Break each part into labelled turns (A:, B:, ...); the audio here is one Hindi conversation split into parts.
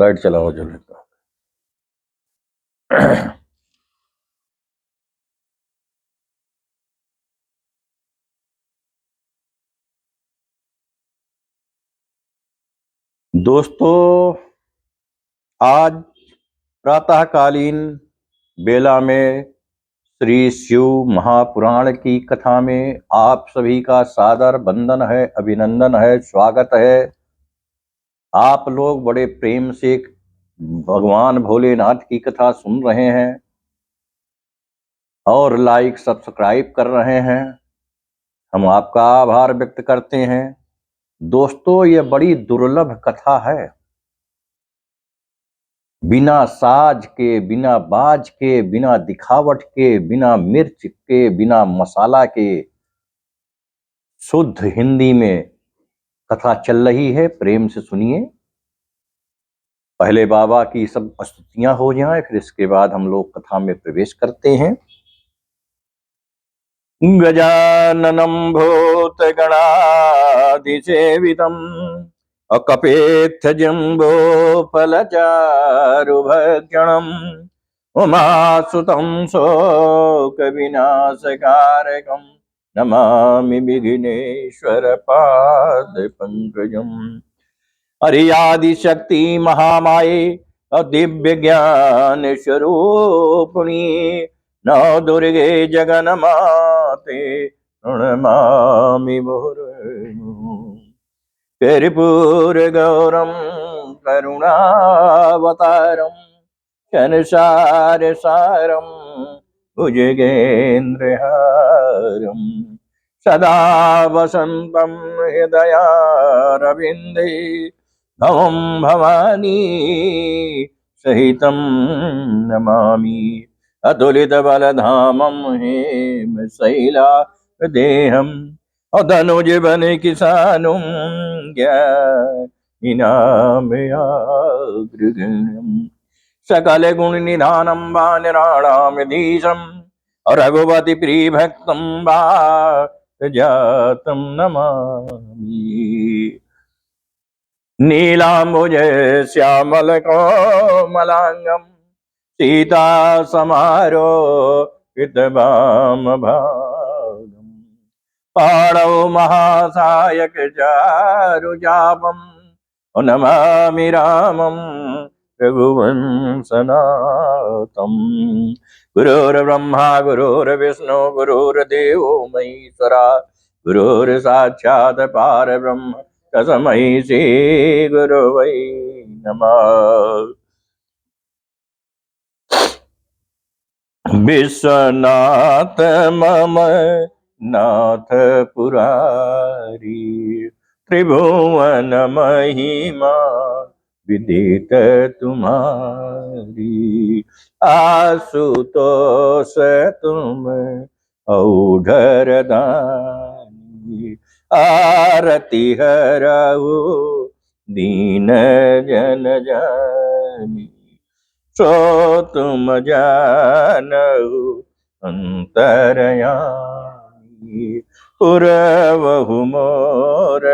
A: लाइट चलाओ जल्दी। दोस्तों, आज प्रातःकालीन बेला में श्री शिव महापुराण की कथा में आप सभी का सादर वंदन है, अभिनंदन है, स्वागत है। आप लोग बड़े प्रेम से भगवान भोलेनाथ की कथा सुन रहे हैं और लाइक सब्सक्राइब कर रहे हैं। हम आपका आभार व्यक्त करते हैं। दोस्तों, ये बड़ी दुर्लभ कथा है। बिना साज के, बिना बाज के, बिना दिखावट के, बिना मिर्च के, बिना मसाला के शुद्ध हिंदी में कथा चल रही है। प्रेम से सुनिए। पहले बाबा की सब स्तुतियां हो जाएं, फिर इसके बाद हम लोग कथा में प्रवेश करते हैं। गजाननं भूतगणाधिसेवितम् अकपेत्थजम्बोफलचारुभक्षणम् उमासुतं शोकविनाशकारकम् नमामि विघ्नेश्वरपादपङ्कजम्। हरियादिशक्ति महामाये दिव्य ज्ञान स्वरूपिणी नौ दुर्गे जगन्माते प्रणमामि मुहुर्मुहुः। कर्पूर गौरम करुणावतारम संसार सारम भुजगेन्द्रहारम सदा वसंतं हृदयारविन्दे भवं भवानी सहितं नमामि। अतुलित बलधामं हेमशैलादेहम् अधनुज बन किसानुं ज्ञानिनामयाग्रगण्यम् सकल गुण निधानं वानराणामधीशम् रघुपति प्रियभक्तं जातं नमामि। नीलाम्बुज श्यामल कोमलांगं सीता समारोपितवामभागम् पाणौ महासायक चारुचापम् नमामि रामं रघुवंशनाथम्। गुरुर्ब्रह्मा गुरुर्विष्णु गुरुर्देवो महेश्वरा गुरुर्साक्षात् परब्रह्म तस्मै श्री गुरवे नमः। विश्वनाथ मम नाथ पुरारी त्रिभुवन महिमा विदित तुम्हारी। आशुतोष तुम औढ़र दानी आरती हरहु दीन जन जानी। सो तुम जानहु अंतरयामी पुरवहु मोर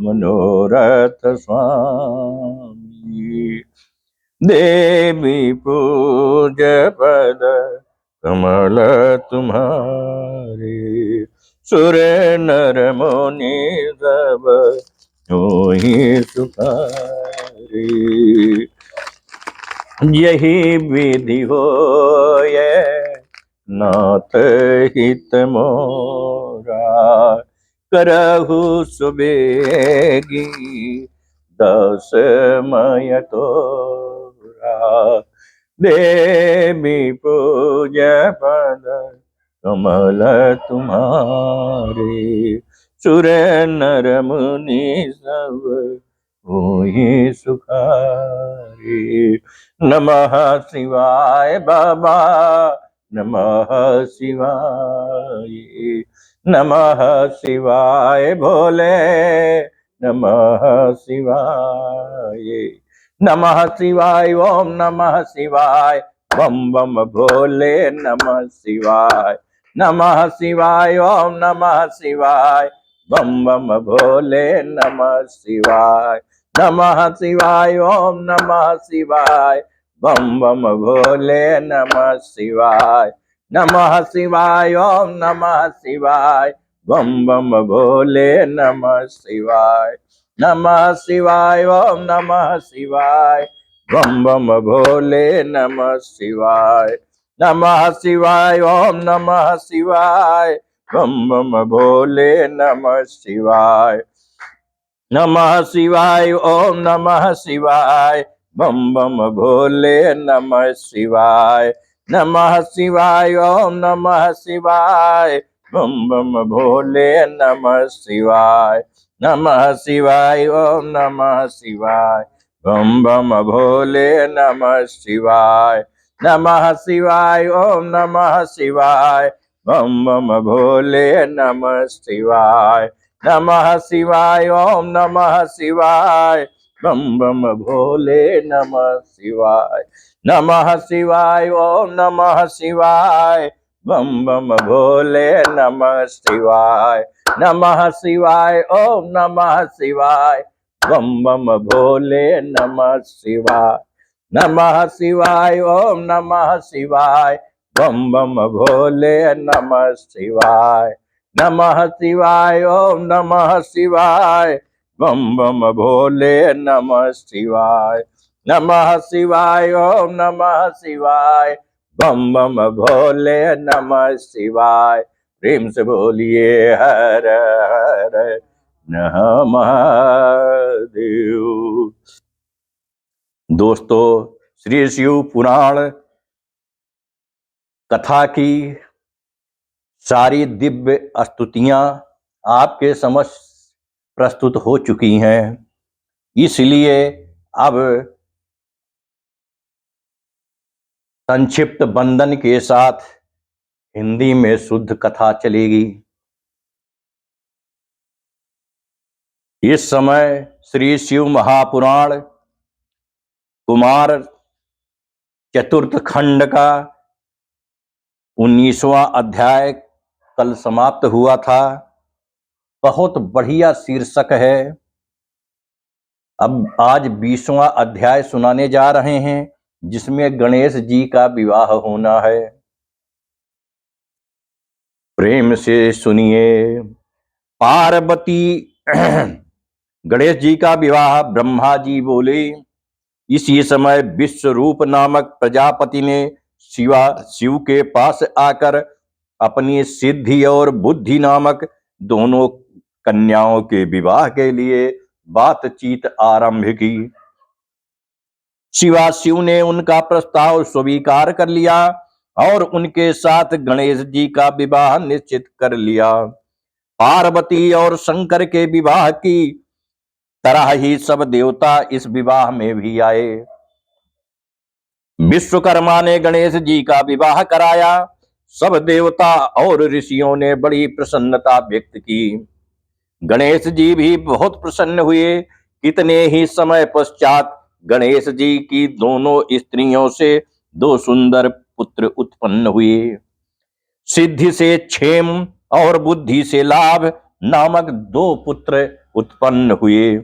A: मनोरथ स्वामी। देवी पूज पद कमल तुम्हारे सुर नर मुनि सब मोहि सुखारे। यही विधि होय नाथ हित मोरा करहु सुबेगी दसमय तोरा। देवी पूज पद कमल तुम्हारे सुर नर मुनि सब होहि सुखारे। नमः शिवाय बाबा नमः शिवाय नमः शिवाय भोले नमः शिवाय नमः शिवाय ओम नमः शिवाय बम बम भोले नमः शिवाय नमः शिवाय ओम नमः शिवाय बम बम भोले नमः शिवाय नमः शिवाय ओम नमः शिवाय बम बम भोले नमः शिवाय नमः शिवाय ओम नमः शिवाय बम बम भोले नमः शिवाय नमः शिवाय ओम नमः शिवाय बम बम भोले नमः शिवाय नमः शिवाय ओम नमः शिवाय बम बम भोले नमः शिवाय नमः शिवाय ओम नमः शिवाय बम बम भोले नमः शिवाय नमः शिवाय ओम नमः शिवाय बम बम भोले नमः शिवाय नमः शिवाय ओम नमः शिवाय बम बम भोले नमः शिवाय नमः शिवाय ओम नमः शिवाय बम बम भोले नमः शिवाय नमः शिवाय ओम नमः शिवाय बम बम भोले नमः शिवाय नमः शिवाय ओम नमः शिवाय बम बम भोले नमः शिवाय नमः शिवाय ओम नमः शिवाय बम बम भोले नमः शिवाय नमः शिवाय ओम नमः शिवाय बम बम भोले नमः शिवाय नमः शिवाय ओम नमः शिवाय बम बम भोले नमः शिवाय नमः शिवाय ओम नमः शिवाय बम बम भोले नमः शिवाय प्रेम से बोलिए हर हर महादेव। दोस्तों, श्री शिव पुराण कथा की सारी दिव्य स्तुतियां आपके समक्ष प्रस्तुत हो चुकी हैं, इसलिए अब संक्षिप्त वंदन के साथ हिंदी में शुद्ध कथा चलेगी। इस समय श्री शिव महापुराण कुमार चतुर्थ खंड का 19वां अध्याय कल समाप्त हुआ था। बहुत बढ़िया शीर्षक है। अब आज 20वां अध्याय सुनाने जा रहे हैं, जिसमें गणेश जी का विवाह होना है। प्रेम से सुनिए। पार्वती गणेश जी का विवाह। ब्रह्मा जी बोले, इसी समय विश्वरूप नामक प्रजापति ने शिव के पास आकर अपनी सिद्धि और बुद्धि नामक दोनों कन्याओं के विवाह के लिए बातचीत आरंभ की। शिव ने उनका प्रस्ताव स्वीकार कर लिया और उनके साथ गणेश जी का विवाह निश्चित कर लिया। पार्वती और शंकर के विवाह की तरह ही सब देवता इस विवाह में भी आए। विश्वकर्मा ने गणेश जी का विवाह कराया। सब देवता और ऋषियों ने बड़ी प्रसन्नता व्यक्त की। गणेश जी भी बहुत प्रसन्न हुए। कितने ही समय पश्चात गणेश जी की दोनों स्त्रियों से 2 सुंदर पुत्र उत्पन्न हुए। सिद्धि से क्षेम और बुद्धि से लाभ नामक 2 पुत्र उत्पन्न हुए।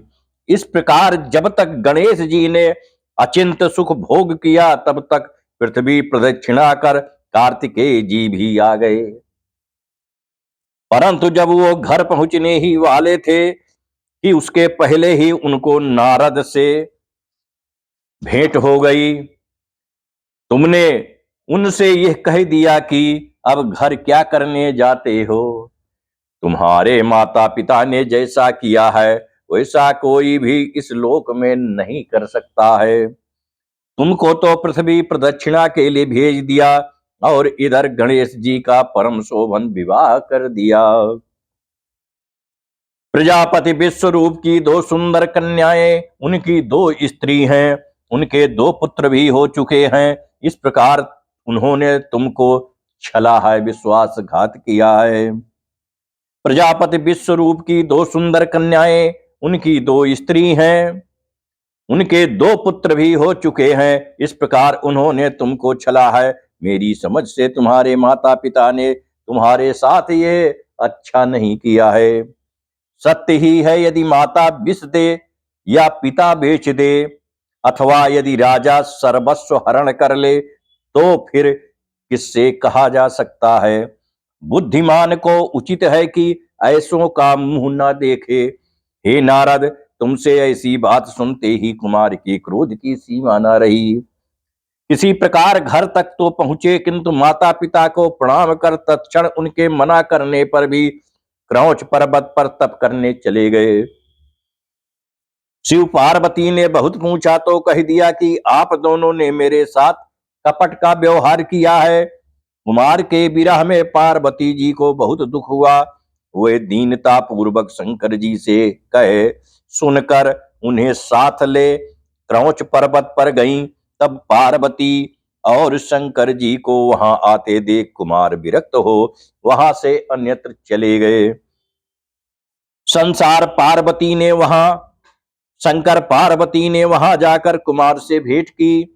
A: इस प्रकार जब तक गणेश जी ने अचिंत सुख भोग किया, तब तक पृथ्वी प्रदक्षिणा कर कार्तिकेय जी भी आ गए। परंतु जब वो घर पहुंचने ही वाले थे कि उसके पहले ही उनको नारद से भेंट हो गई। तुमने उनसे यह कह दिया कि अब घर क्या करने जाते हो? तुम्हारे माता पिता ने जैसा किया है वैसा कोई भी इस लोक में नहीं कर सकता है। तुमको तो पृथ्वी प्रदक्षिणा के लिए भेज दिया और इधर गणेश जी का परम शोभन विवाह कर दिया। प्रजापति विश्वरूप की 2 सुंदर कन्याएं उनकी 2 स्त्री हैं। उनके 2 पुत्र भी हो चुके हैं। इस प्रकार उन्होंने तुमको छला है, विश्वासघात किया है। प्रजापति विश्वरूप की 2 सुंदर कन्याएं उनकी 2 स्त्री हैं। उनके 2 पुत्र भी हो चुके हैं। इस प्रकार उन्होंने तुमको छला है। मेरी समझ से तुम्हारे माता पिता ने तुम्हारे साथ ये अच्छा नहीं किया है। सत्य ही है, यदि माता विष दे या पिता बेच दे, अथवा यदि राजा सर्वस्व हरण कर ले, तो फिर किससे कहा जा सकता है? बुद्धिमान को उचित है कि ऐसों का मुंह न देखे। हे नारद, तुमसे ऐसी बात सुनते ही कुमार के क्रोध की सीमा न रही। किसी प्रकार घर तक तो पहुंचे, किंतु माता पिता को प्रणाम कर तत्क्षण उनके मना करने पर भी क्रौच पर्वत पर तप करने चले गए। शिव पार्वती ने बहुत पूछा तो कह दिया कि आप दोनों ने मेरे साथ कपट का व्यवहार किया है। कुमार के विरह में पार्वती जी को बहुत दुख हुआ। वे दीनता पूर्वक शंकर जी से कहे सुनकर उन्हें साथ ले क्रौच पर्वत पर गईं। तब पार्वती और शंकर जी को वहां आते देख कुमार विरक्त हो वहां से अन्यत्र चले गए। शंकर पार्वती ने वहां जाकर कुमार से भेंट की।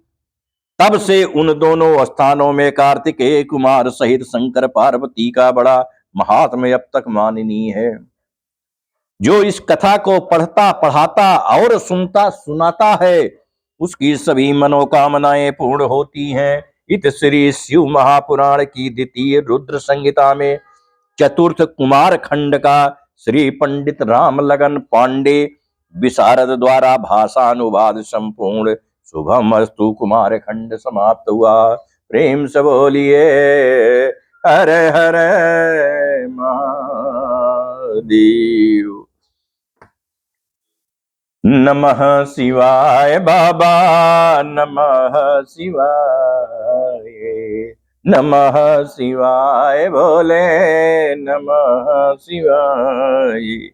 A: तब से उन दोनों स्थानों में कार्तिकेय कुमार सहित शंकर पार्वती का बड़ा महात्म्य अब तक माननीय है। जो इस कथा को पढ़ता पढ़ाता और सुनता सुनाता है, उसकी सभी मनोकामनाएं पूर्ण होती हैं। इत श्री शिव महापुराण की द्वितीय रुद्र संहिता में चतुर्थ कुमार खंड का श्री पंडित राम लगन पांडे विशारद द्वारा भाषानुवाद संपूर्ण। शुभम अस्तु। कुमार खंड समाप्त हुआ। प्रेम से बोलिए हरे हरे महादेव। नमः शिवाय बाबा, नमः शिवाय, नमः शिवाय भोले, नमः शिवाय,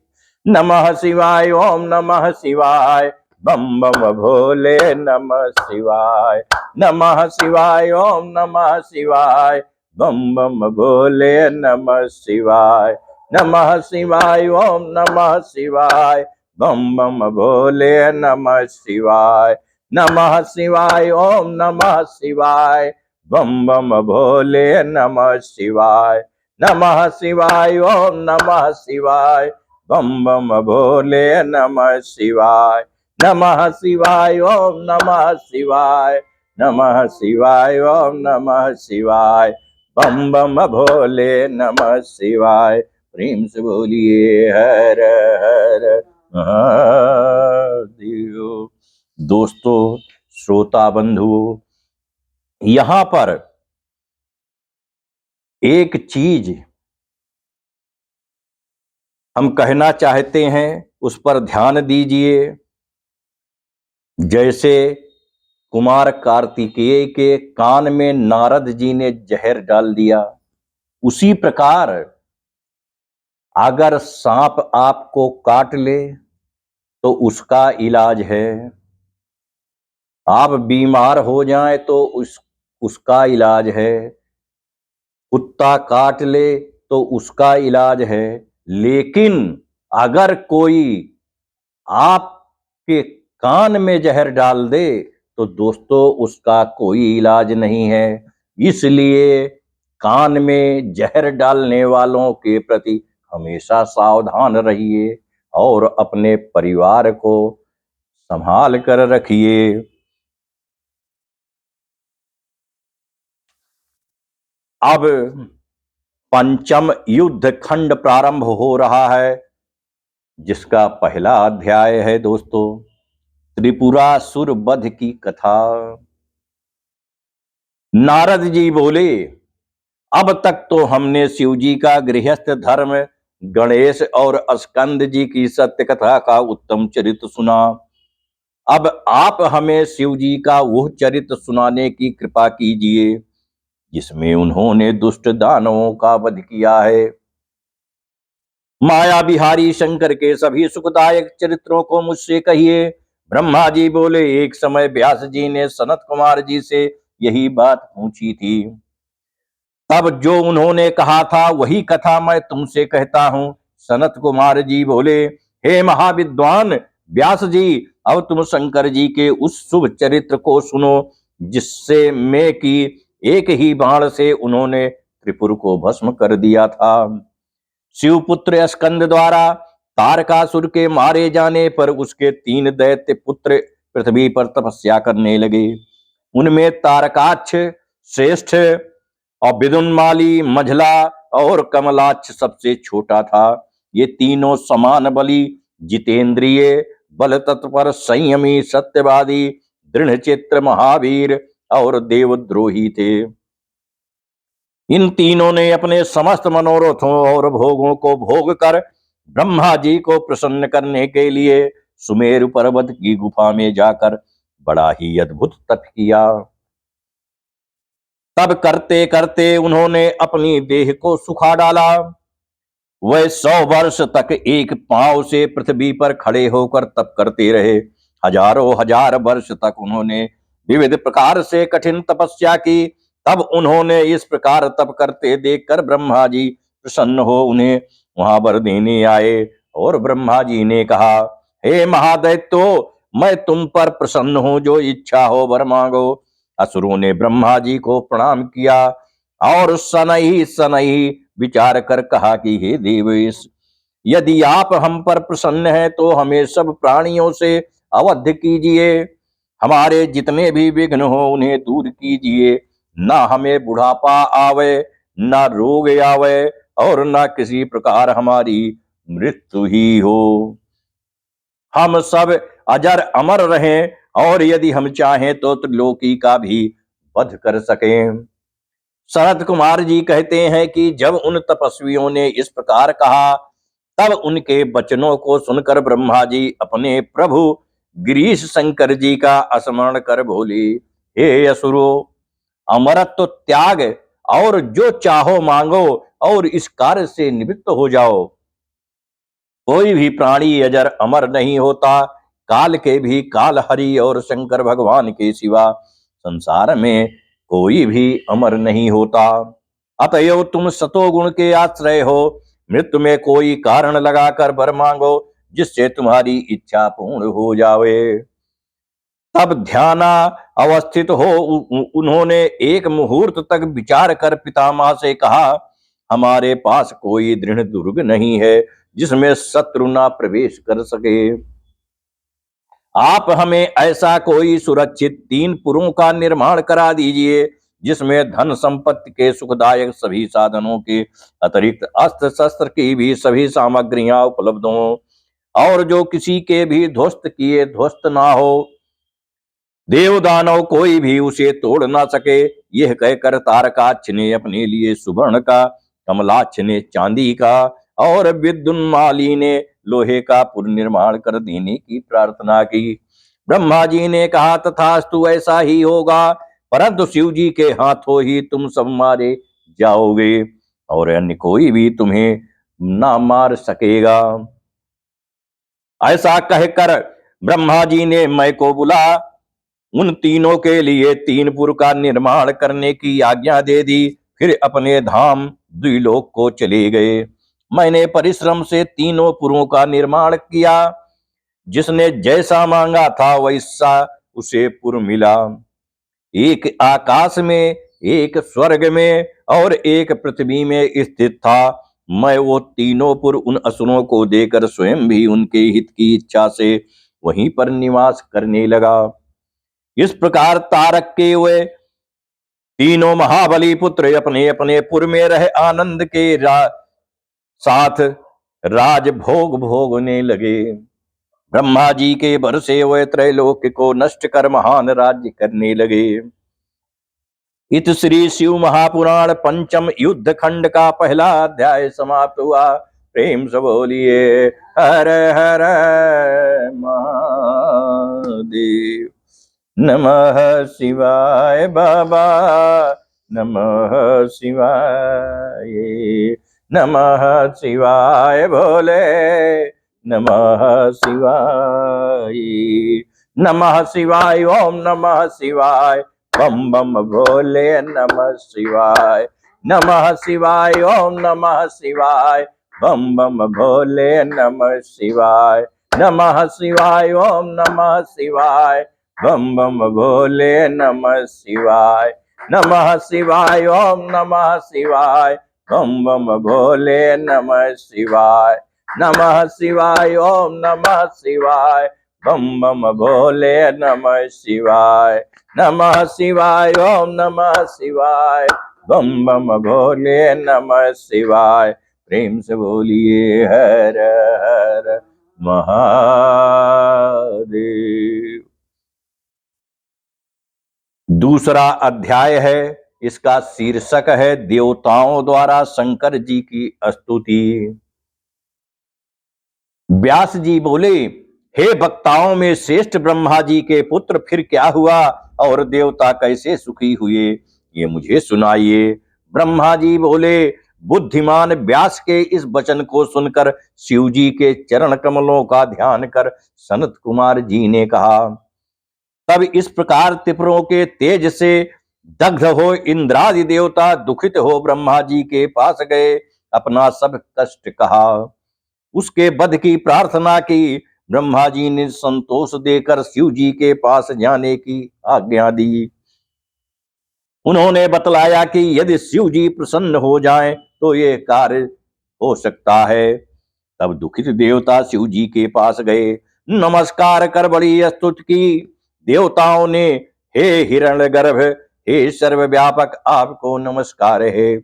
A: नमः शिवाय, ओम नमः शिवाय, बम बम भोले, नमः शिवाय, नमः शिवाय, ओम नमः शिवाय, बम बम भोले, नमः शिवाय, नमः शिवाय, ओम नमः शिवाय, बम बम भोले, नमः शिवाय, नमः शिवाय, ओम नमः शिवाय, बम बम भोले, नमः शिवाय, नमः शिवाय, ओम नमः शिवाय, बम बम भोले, नमः शिवाय, नमः शिवाय, ओम नमः शिवाय, नमः शिवाय, ओम नमः शिवाय, बम बम भोले, नमः शिवाय। प्रेम से बोलिए हर हर महादेव। दोस्तों, श्रोता बंधुओं, यहां पर एक चीज हम कहना चाहते हैं, उस पर ध्यान दीजिए। जैसे कुमार कार्तिकेय के कान में नारद जी ने जहर डाल दिया, उसी प्रकार अगर सांप आपको काट ले तो उसका इलाज है। आप बीमार हो जाएं तो उसका इलाज है। कुत्ता काट ले तो उसका इलाज है। लेकिन अगर कोई आपके कान में जहर डाल दे तो दोस्तों उसका कोई इलाज नहीं है। इसलिए कान में जहर डालने वालों के प्रति हमेशा सावधान रहिए और अपने परिवार को संभाल कर रखिए। अब पंचम युद्ध खंड प्रारंभ हो रहा है, जिसका पहला अध्याय है दोस्तों त्रिपुरासुर वध की कथा। नारद जी बोले, अब तक तो हमने शिव जी का गृहस्थ धर्म, गणेश और स्कंद जी की सत्य कथा का उत्तम चरित्र सुना। अब आप हमें शिव जी का वह चरित्र सुनाने की कृपा कीजिए जिसमें उन्होंने दुष्ट दानवों का वध किया है। माया बिहारी शंकर के सभी सुखदायक चरित्रों को मुझसे कहिए। ब्रह्मा जी बोले, एक समय व्यास जी ने सनत कुमार जी से यही बात पूछी थी। तब जो उन्होंने कहा था वही कथा मैं तुमसे कहता हूं। सनत कुमार जी बोले, हे महाविद्वान व्यास जी, अब तुम शंकर जी के उस शुभ चरित्र को सुनो जिससे में कि एक ही बाण से उन्होंने त्रिपुर को भस्म कर दिया था। शिवपुत्र स्कंद द्वारा तारकासुर के मारे जाने पर उसके 3 दैत्य पुत्र पृथ्वी पर तपस्या करने लगे। उनमें तारकाक्ष श्रेष्ठ और विदुन्माली मझला और कमलाक्ष सबसे छोटा था। ये तीनों समान बली, जितेंद्रिय, बल तत्पर, संयमी, सत्यवादी, दृढ़ चित्र, महावीर और देवद्रोही थे। इन तीनों ने अपने समस्त मनोरथों और भोगों को भोग कर ब्रह्मा जी को प्रसन्न करने के लिए सुमेरु पर्वत की गुफा में जाकर बड़ा ही अद्भुत तप किया। तब करते करते उन्होंने अपनी देह को सुखा डाला। वह 100 वर्ष तक एक पांव से पृथ्वी पर खड़े होकर तप करते रहे। हजारों हजार वर्ष तक उन्होंने विविध प्रकार से कठिन तपस्या की। तब उन्होंने इस प्रकार तप करते देखकर ब्रह्मा जी प्रसन्न हो उन्हें वहां वर देने आए। और ब्रह्मा जी ने कहा, हे महादैत्यो, मैं तुम पर प्रसन्न हूं, जो इच्छा हो वर मांगो। असुरों ने ब्रह्मा जी को प्रणाम किया और सनई सनई विचार कर कहा कि हे देवेश, यदि आप हम पर प्रसन्न हैं तो हमें सब प्राणियों से अवध कीजिए। हमारे जितने भी विघ्न हो उन्हें दूर कीजिए। ना हमें बुढ़ापा आवे, ना रोग आवे और ना किसी प्रकार हमारी मृत्यु ही हो। हम सब अजर अमर रहें और यदि हम चाहें तो त्रिलोकी का भी वध कर सकें। शरद कुमार जी कहते हैं कि जब उन तपस्वियों ने इस प्रकार कहा, तब उनके वचनों को सुनकर ब्रह्मा जी अपने प्रभु गिरीश शंकर जी का स्मरण कर बोले, हे असुरो, अमरत्व त्याग और जो चाहो मांगो और इस कार्य से निवृत्त हो जाओ। कोई भी प्राणी अजर अमर नहीं होता। काल के भी काल हरि और शंकर भगवान के सिवा संसार में कोई भी अमर नहीं होता। अतएव तुम सतोगुण के आश्रय हो। मृत्यु में कोई कारण लगाकर वर मांगो जिससे तुम्हारी इच्छा पूर्ण हो जावे। तब ध्याना अवस्थित हो उन्होंने एक मुहूर्त तक विचार कर पितामह से कहा, हमारे पास कोई दृढ़ दुर्ग नहीं है जिसमें शत्रु ना प्रवेश कर सके। आप हमें ऐसा कोई सुरक्षित 3 पुरों का निर्माण करा दीजिए जिसमें धन संपत्ति के सुखदायक सभी साधनों के अतिरिक्त अस्त्र शस्त्र की भी सभी सामग्रियां उपलब्ध हों और जो किसी के भी ध्वस्त किए ध्वस्त ना हो, देव दानव कोई भी उसे तोड़ ना सके। यह कहकर तारकाक्ष ने अपने लिए सुवर्ण का, कमलाक्ष ने चांदी का और विद्युन्माली ने लोहे का पुनर्निर्माण कर देने की प्रार्थना की। ब्रह्मा जी ने कहा, तथास्तु ऐसा ही होगा, परंतु शिव जी के हाथों ही तुम सब मारे जाओगे और अन्य कोई भी तुम्हें ना मार सकेगा। ऐसा कहकर ब्रह्मा जी ने मैं को बुला उन तीनों के लिए 3 पुर का निर्माण करने की आज्ञा दे दी। फिर अपने धाम द्विलोक को चले गए। मैंने परिश्रम से 3 पुरों का निर्माण किया। जिसने जैसा मांगा था वैसा उसे पुर मिला। एक आकाश में, एक स्वर्ग में और एक पृथ्वी में स्थित था। मैं वो 3 पुर उन असुरों को देकर स्वयं भी उनके हित की इच्छा से वहीं पर निवास करने लगा। इस प्रकार तारक के वे 3 महाबली पुत्र अपने अपने पुर में रह आनंद के साथ राजभोग भोगने लगे। ब्रह्मा जी के वर से वे त्रैलोक्य को नष्ट कर महान राज्य करने लगे। इत श्री शिव महापुराण पंचम युद्ध खंड का पहला अध्याय समाप्त हुआ। प्रेम से बोलिए हर हर महादेव। नमः शिवाय बाबा, नमः शिवाय, नमः शिवाय भोले, नमः शिवाय, नमः शिवाय, ओम नमः शिवाय, बम बम भोले नमः शिवाय, नमः शिवाय, ओम नमः शिवाय, बम बम भोले नमः शिवाय, नमः शिवाय, ओम नमः शिवाय, बम बम भोले नमः शिवाय, नमः शिवाय, ओम नमः शिवाय, बम बम भोले नमः शिवाय, नमः शिवाय, ओम नमः शिवाय, बम बम भोले नमः शिवाय, नमः शिवाय, ओम नमः शिवाय, बम बम भोले नमः शिवाय। प्रेम से बोलिए हर हर महादेव। दूसरा अध्याय है, इसका शीर्षक है देवताओं द्वारा शंकर जी की स्तुति। व्यास जी बोले, हे वक्ताओं में श्रेष्ठ ब्रह्मा जी के पुत्र, फिर क्या हुआ और देवता कैसे सुखी हुए, ये मुझे सुनाइए। ब्रह्मा जी बोले, बुद्धिमान व्यास के इस वचन को सुनकर शिव जी के चरण कमलों का ध्यान कर सनत कुमार जी ने कहा, तब इस प्रकार त्रिपुरों के तेज से दग्ध हो इंद्रादि देवता दुखित हो ब्रह्मा जी के पास गए, अपना सब कष्ट कहा, उसके वध की प्रार्थना की। ब्रह्मा जी ने संतोष देकर शिव जी के पास जाने की आज्ञा दी। उन्होंने बतलाया कि यदि शिव जी प्रसन्न हो जाएं तो ये कार्य हो सकता है। तब दुखित देवता शिव जी के पास गए, नमस्कार कर बड़ी स्तुति की। देवताओं ने, हे हिरण्यगर्भ, हे सर्वव्यापक, आपको नमस्कार है।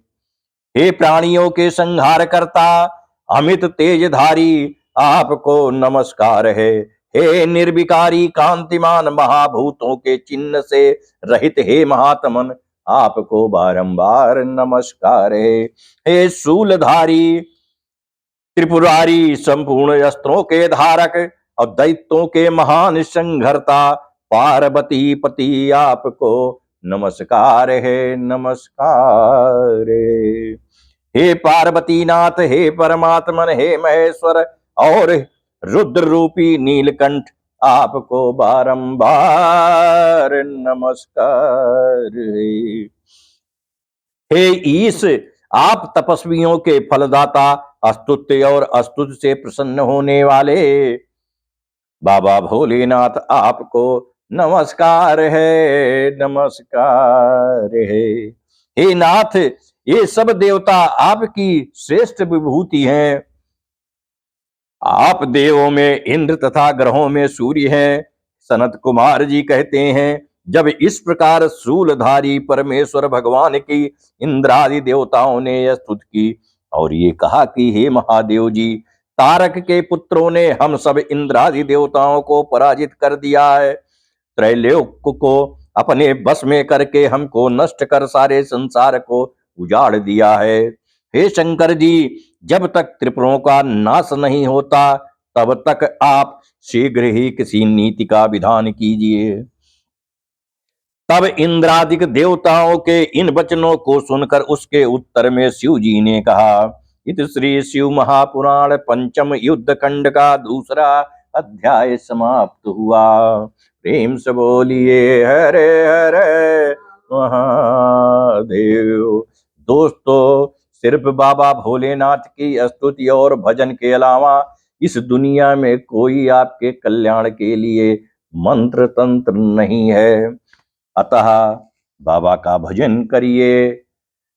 A: हे प्राणियों के संहार करता, अमित तेजधारी, आपको नमस्कार है। हे निर्विकारी कांतिमान, महाभूतों के चिन्ह से रहित हे महात्मन, आपको बारंबार नमस्कार है। हे शूलधारी त्रिपुरारी, संपूर्ण अस्त्रों के धारक और दैत्यों के महान संघर्ता, पार्वती पति, आपको नमस्कार है, नमस्कार है। हे पार्वती नाथ, हे परमात्मन, हे महेश्वर और रुद्र रूपी नीलकंठ, आपको बारंबार नमस्कार है। हे ईश, आप तपस्वियों के फलदाता, अस्तुत्य और अस्तुत से प्रसन्न होने वाले बाबा भोलेनाथ, आपको नमस्कार है, नमस्कार है। हे नाथ, ये सब देवता आपकी श्रेष्ठ विभूति हैं। आप देवों में इंद्र तथा ग्रहों में सूर्य हैं। सनत कुमार जी कहते हैं, जब इस प्रकार शूलधारी परमेश्वर भगवान की इंद्रादि देवताओं ने स्तुति की और ये कहा कि हे महादेव जी, तारक के पुत्रों ने हम सब इंद्रादि देवताओं को पराजित कर दिया है, त्रैलोक को अपने बस में करके हमको नष्ट कर सारे संसार को उजाड़ दिया है। हे शंकर जी, जब तक त्रिपुरों का नाश नहीं होता तब तक आप शीघ्र ही किसी नीति का विधान कीजिए। तब इंद्रादिक देवताओं के इन वचनों को सुनकर उसके उत्तर में शिव जी ने कहा, इत श्री शिव महापुराण पंचम युद्ध खंड का दूसरा अध्याय समाप्त हुआ। प्रेम से बोलिए हरे हरे महादेव। दोस्तों, सिर्फ बाबा भोलेनाथ की स्तुति और भजन के अलावा इस दुनिया में कोई आपके कल्याण के लिए मंत्र तंत्र नहीं है। अतः बाबा का भजन करिए।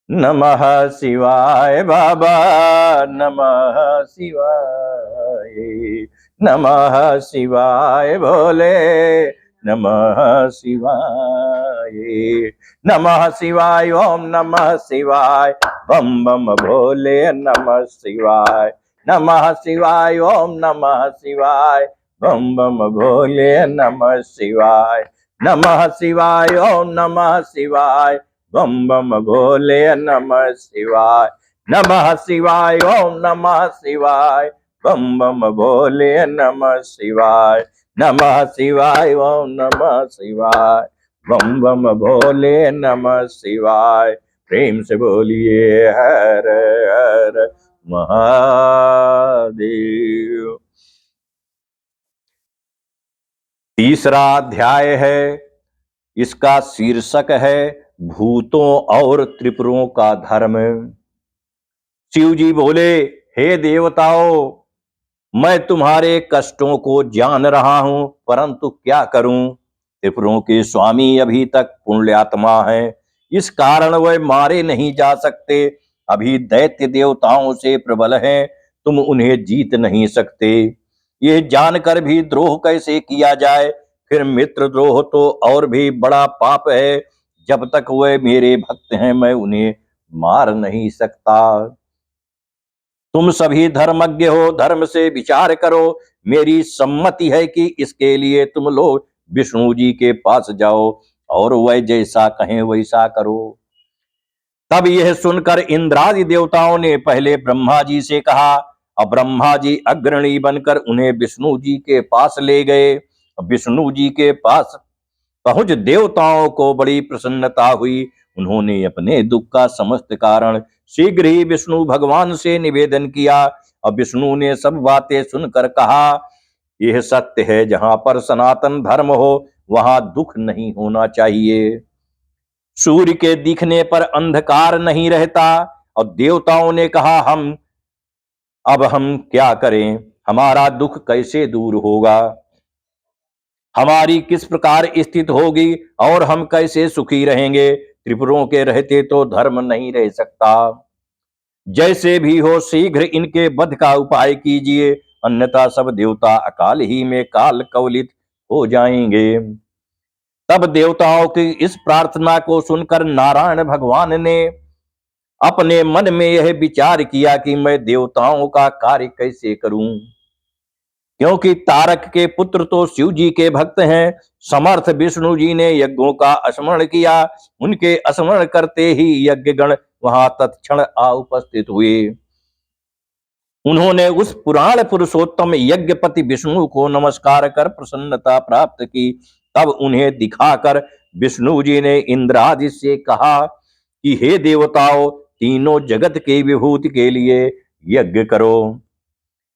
A: नमः शिवाय बाबा, नमः शिवाय, नमः शिवाय भोले, नमः शिवाय, नमः शिवाय, ओम नमः शिवाय, बम बम भोले नमः शिवाय, नमः शिवाय, ओम नमः शिवाय, बम बम भोले नमः शिवाय, नमः शिवाय, ओम नमः शिवाय, बम बम भोले नमः शिवाय, नमः शिवाय, ओम नमः शिवाय, बम बम भोले नमः शिवाय, नमः शिवाय, ओम नमः शिवाय, बम बम भोले नमः शिवाय। प्रेम से बोलिए हर हर महादेव। तीसरा अध्याय है, इसका शीर्षक है भूतों और त्रिपुरों का धर्म। शिव जी बोले, हे देवताओं, मैं तुम्हारे कष्टों को जान रहा हूं, परंतु क्या करूं? त्रिपुरों के स्वामी अभी तक पुण्यात्मा हैं, इस कारण वह मारे नहीं जा सकते। अभी दैत्य देवताओं से प्रबल हैं, तुम उन्हें जीत नहीं सकते। ये जानकर भी द्रोह कैसे किया जाए, फिर मित्र द्रोह तो और भी बड़ा पाप है। जब तक वे मेरे भक्त हैं मैं उन्हें मार नहीं सकता। तुम सभी धर्मज्ञ हो, धर्म से विचार करो। मेरी सम्मति है कि इसके लिए तुम लोग विष्णु जी के पास जाओ और वह जैसा कहें वैसा करो। तब यह सुनकर इंद्रादि देवताओं ने पहले ब्रह्मा जी से कहा। अब ब्रह्मा जी अग्रणी बनकर उन्हें विष्णु जी के पास ले गए। विष्णु जी के पास पहुंच देवताओं को बड़ी प्रसन्नता हुई। उन्होंने अपने दुख का समस्त कारण शीघ्र ही विष्णु भगवान से निवेदन किया। अब विष्णु ने सब बातें सुनकर कहा, यह सत्य है, जहां पर सनातन धर्म हो वहां दुख नहीं होना चाहिए। सूर्य के दिखने पर अंधकार नहीं रहता। और देवताओं ने कहा, अब हम क्या करें, हमारा दुख कैसे दूर होगा, हमारी किस प्रकार स्थिति होगी और हम कैसे सुखी रहेंगे। त्रिपुरों के रहते तो धर्म नहीं रह सकता। जैसे भी हो शीघ्र इनके वध का उपाय कीजिए, अन्यथा सब देवता अकाल ही में काल कवलित हो जाएंगे। तब देवताओं की इस प्रार्थना को सुनकर नारायण भगवान ने अपने मन में यह विचार किया कि मैं देवताओं का कार्य कैसे करूं, क्योंकि तारक के पुत्र तो शिव जी के भक्त हैं। समर्थ विष्णु जी ने यज्ञों का स्मरण किया। उनके स्मरण करते ही यज्ञगण वहां तत्क्षण आ उपस्थित हुए। उन्होंने उस पुराण पुरुषोत्तम यज्ञपति विष्णु को नमस्कार कर प्रसन्नता प्राप्त की। तब उन्हें दिखाकर विष्णु जी ने इंद्रादि से कहा कि हे देवताओं, तीनों जगत के विभूति के लिए यज्ञ करो।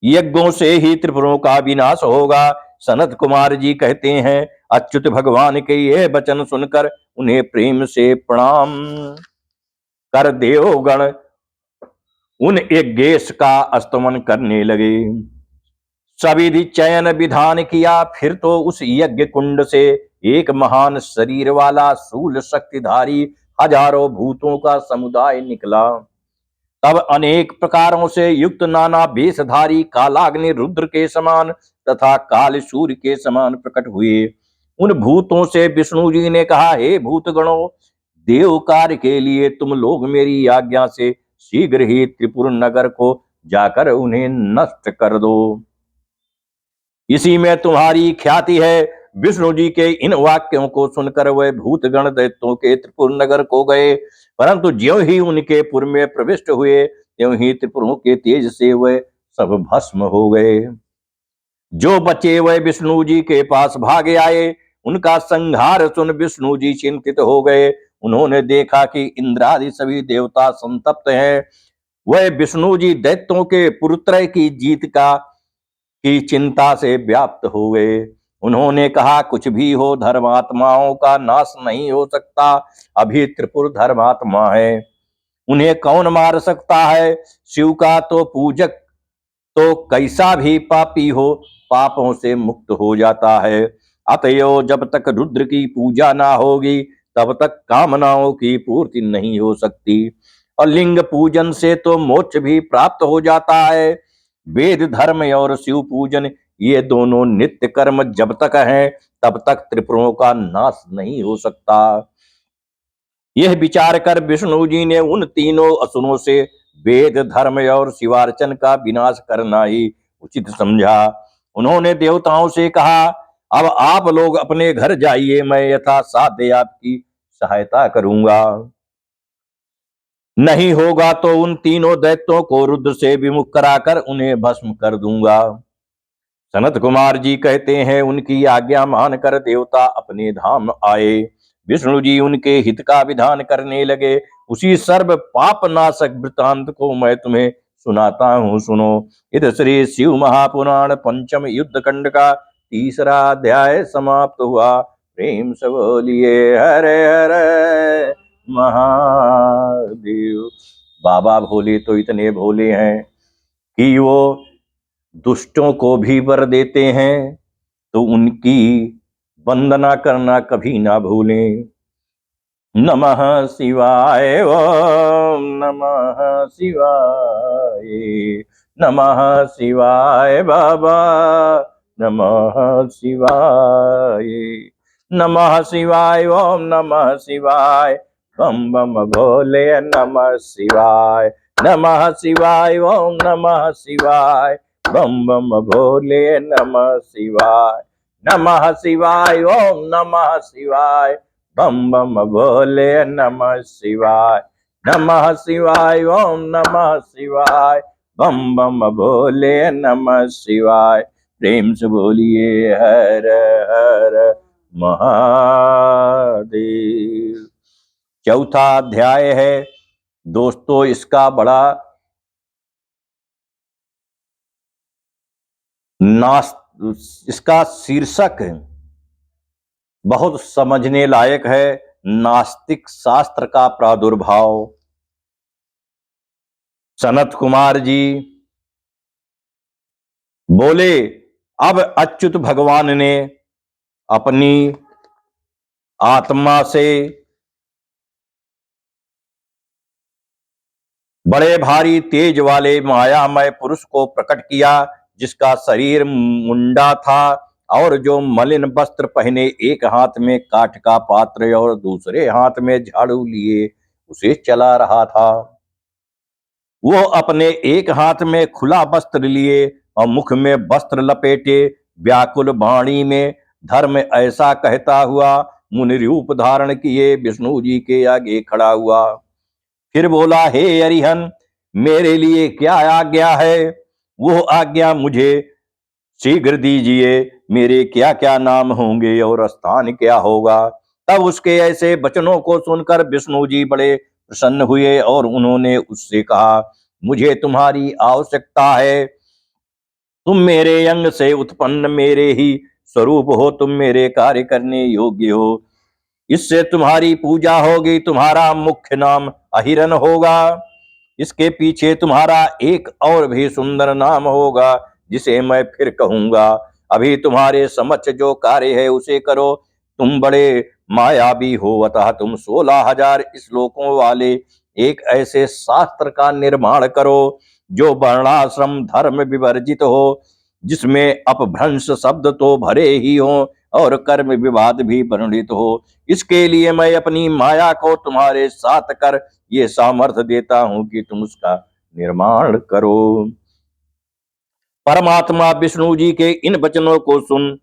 A: यज्ञों से ही त्रिपुरों का विनाश होगा। सनत कुमार जी कहते हैं, अच्युत भगवान के यह वचन सुनकर उन्हें प्रेम से प्रणाम कर देवगण उन यज्ञेश का स्तमन करने लगे। सविधि चयन विधान किया। फिर तो उस यज्ञ कुंड से एक महान शरीर वाला शूल शक्तिधारी हजारों भूतों का समुदाय निकला। तब अनेक प्रकारों से युक्त नाना वेशधारी कालाग्नि रुद्र के समान तथा काल सूर्य के समान प्रकट हुए। उन भूतों से विष्णु जी ने कहा, हे भूतगणों, देव कार्य के लिए तुम लोग मेरी आज्ञा से शीघ्र ही त्रिपुर नगर को जाकर उन्हें नष्ट कर दो। इसी में तुम्हारी ख्याति है। विष्णु जी के इन वाक्यों को सुनकर वह भूतगण दैत्यों के त्रिपुर नगर को गए, परंतु ज्यों ही उनके पुर में प्रविष्ट हुए त्यों ही त्रिपुरों के तेज से वह सब भस्म हो गए। जो बचे वह विष्णु जी के पास भागे आए। उनका संहार सुन विष्णु जी चिंतित हो गए। उन्होंने देखा कि इंद्रादि सभी देवता संतप्त हैं। वह विष्णु जी दैत्यों के पुरत्रय की जीत की चिंता से व्याप्त हो गए। उन्होंने कहा, कुछ भी हो, धर्मात्माओं का नाश नहीं हो सकता। अभी त्रिपुर धर्मात्मा है, उन्हें कौन मार सकता है। शिव का तो पूजक तो कैसा भी पापी हो पापों से मुक्त हो जाता है। अतएव जब तक रुद्र की पूजा ना होगी तब तक कामनाओं की पूर्ति नहीं हो सकती। और लिंग पूजन से तो मोक्ष भी प्राप्त हो जाता है। वेद धर्म और शिव पूजन ये दोनों नित्य कर्म जब तक हैं तब तक त्रिपुरों का नाश नहीं हो सकता। यह विचार कर विष्णु जी ने उन तीनों असुरों से वेद धर्म और शिवार्चन का विनाश करना ही उचित समझा। उन्होंने देवताओं से कहा, अब आप लोग अपने घर जाइए, मैं यथासाध्य आपकी सहायता करूंगा। नहीं होगा तो उन तीनों दैत्यों को रुद्र से विमुख कराकर उन्हें भस्म कर दूंगा। सनत कुमार जी कहते हैं, उनकी आज्ञा मानकर देवता अपने धाम आए। विष्णु जी उनके हित का विधान करने लगे। उसी सर्व पाप नाशक वृतांत को मैं तुम्हें सुनाता हूँ, सुनो। इध श्री शिव महापुराण पंचम युद्ध खंड का तीसरा अध्याय समाप्त हुआ। प्रेम से बोलिए हरे हरे महादेव। बाबा भोले तो इतने भोले हैं कि वो दुष्टों को भी वर देते हैं, तो उनकी वंदना करना कभी ना भूलें। नमः शिवाय, ओम नमः शिवाय, नमः शिवाय बाबा, नमः शिवाय, नमः शिवाय, ओम नमः शिवाय, बम बम भोले नमः शिवाय, नमः शिवाय, ओम नमः शिवाय, बम बम भोले नमः शिवाय, नमः शिवाय, ओम नमः शिवाय, बम बम भोले नमः शिवाय, नमः शिवाय, ओम नमः शिवाय, बम बम भोले नमः शिवाय। प्रेम से बोलिए हर हर महादेव। चौथा अध्याय है दोस्तों, इसका बड़ा इसका शीर्षक बहुत समझने लायक है, नास्तिक शास्त्र का प्रादुर्भाव। सनत कुमार जी बोले, अब अच्युत भगवान ने अपनी आत्मा से बड़े भारी तेज वाले मायामय पुरुष को प्रकट किया, जिसका शरीर मुंडा था और जो मलिन वस्त्र पहने एक हाथ में काठ का पात्र और दूसरे हाथ में झाड़ू लिए उसे चला रहा था। वो अपने एक हाथ में खुला वस्त्र लिए और मुख में वस्त्र लपेटे व्याकुल वाणी में धर्म ऐसा कहता हुआ मुनि रूप धारण किए विष्णु जी के आगे खड़ा हुआ। फिर बोला, हे अरिहन, मेरे लिए क्या आज्ञा है? वो आज्ञा मुझे शीघ्र दीजिए। मेरे क्या क्या नाम होंगे और स्थान क्या होगा? तब उसके ऐसे वचनों को सुनकर विष्णु जी बड़े प्रसन्न हुए और उन्होंने उससे कहा, मुझे तुम्हारी आवश्यकता है। तुम मेरे अंग से उत्पन्न मेरे ही स्वरूप हो, तुम मेरे कार्य करने योग्य हो। इससे तुम्हारी पूजा होगी। तुम्हारा मुख्य नाम अहिरन होगा। इसके पीछे तुम्हारा एक और भी सुंदर नाम होगा, जिसे मैं फिर कहूंगा। अभी तुम्हारे समक्ष जो कार्य है उसे करो। तुम बड़े मायावी हो, अतः तुम 16,000 श्लोकों वाले एक ऐसे शास्त्र का निर्माण करो जो वर्णाश्रम धर्म विवर्जित हो, जिसमें अपभ्रंश शब्द तो भरे ही हो और कर्म विवाद भी वर्णित हो। इसके लिए मैं अपनी माया को तुम्हारे साथ कर ये सामर्थ्य देता हूं कि तुम उसका निर्माण करो। परमात्मा विष्णु जी के इन वचनों को सुन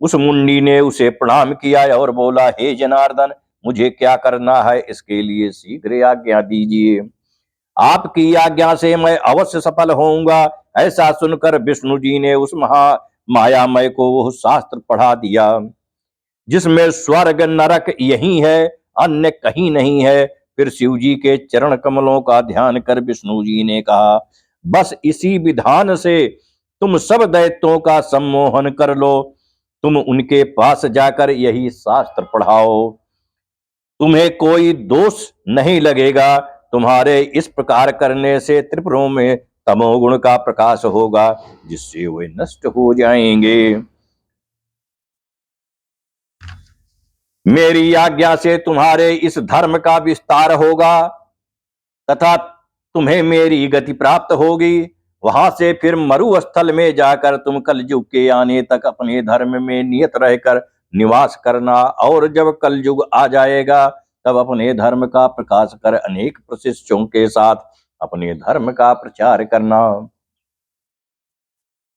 A: उस मुंडी ने उसे प्रणाम किया और बोला, हे जनार्दन, मुझे क्या करना है, इसके लिए शीघ्र आज्ञा दीजिए। आपकी आज्ञा से मैं अवश्य सफल होऊंगा। ऐसा सुनकर विष्णु जी ने उस महा मायामय को वह शास्त्र पढ़ा दिया, जिसमें स्वर्ग नरक यही है, अन्य कहीं नहीं है। फिर शिव जी के चरण कमलों का ध्यान कर विष्णु जी ने कहा, बस इसी विधान से तुम सब दैत्यों का सम्मोहन कर लो। तुम उनके पास जाकर यही शास्त्र पढ़ाओ, तुम्हें कोई दोष नहीं लगेगा। तुम्हारे इस प्रकार करने से त्रिपुरों में तमोगुण का प्रकाश होगा, जिससे वे नष्ट हो जाएंगे। मेरी आज्ञा से तुम्हारे इस धर्म का विस्तार होगा तथा तुम्हें मेरी गति प्राप्त होगी। वहां से फिर मरुस्थल में जाकर तुम कलयुग के आने तक अपने धर्म में नियत रहकर निवास करना, और जब कलयुग आ जाएगा तब अपने धर्म का प्रकाश कर अनेक प्रशिष्यों के साथ अपने धर्म का प्रचार करना।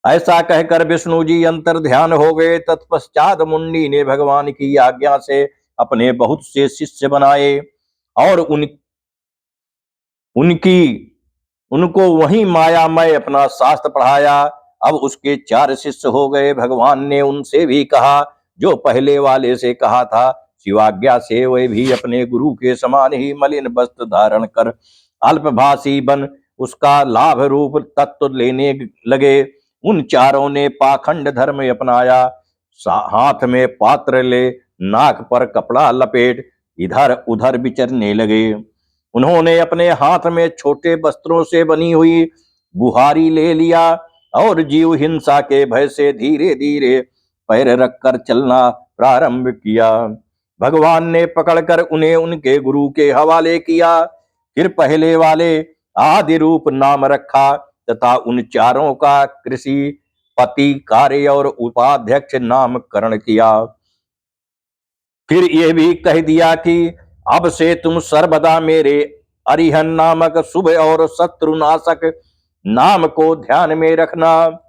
A: ऐसा कहकर विष्णु जी अंतर ध्यान हो गए। तत्पश्चात मुंडी ने भगवान की आज्ञा से अपने बहुत से शिष्य बनाए और उनको वही मायामय अपना शास्त्र पढ़ाया। अब उसके 4 शिष्य हो गए। भगवान ने उनसे भी कहा जो पहले वाले से कहा था। शिवाज्ञा से वे भी अपने गुरु के समान ही मलिन वस्त्र धारण कर अल्पभाषी बन उसका लाभ रूप तत्व लेने लगे। उन चारों ने पाखंड धर्म अपनाया। हाथ में पात्र ले, नाक पर कपड़ा लपेट इधर उधर विचरने लगे। उन्होंने अपने हाथ में छोटे वस्त्रों से बनी हुई बुहारी ले लिया और जीव हिंसा के भय से धीरे धीरे पैर रखकर चलना प्रारंभ किया। भगवान ने पकड़कर उन्हें उनके गुरु के हवाले किया। फिर पहले वाले आदि रूप नाम रखा, तथा उन चारों का कृषि पति कार्य और उपाध्यक्ष नामकरण किया। फिर यह भी कह दिया कि अब से तुम सर्वदा मेरे अरिहन नामक शुभ और शत्रुनाशक नाम को ध्यान में रखना।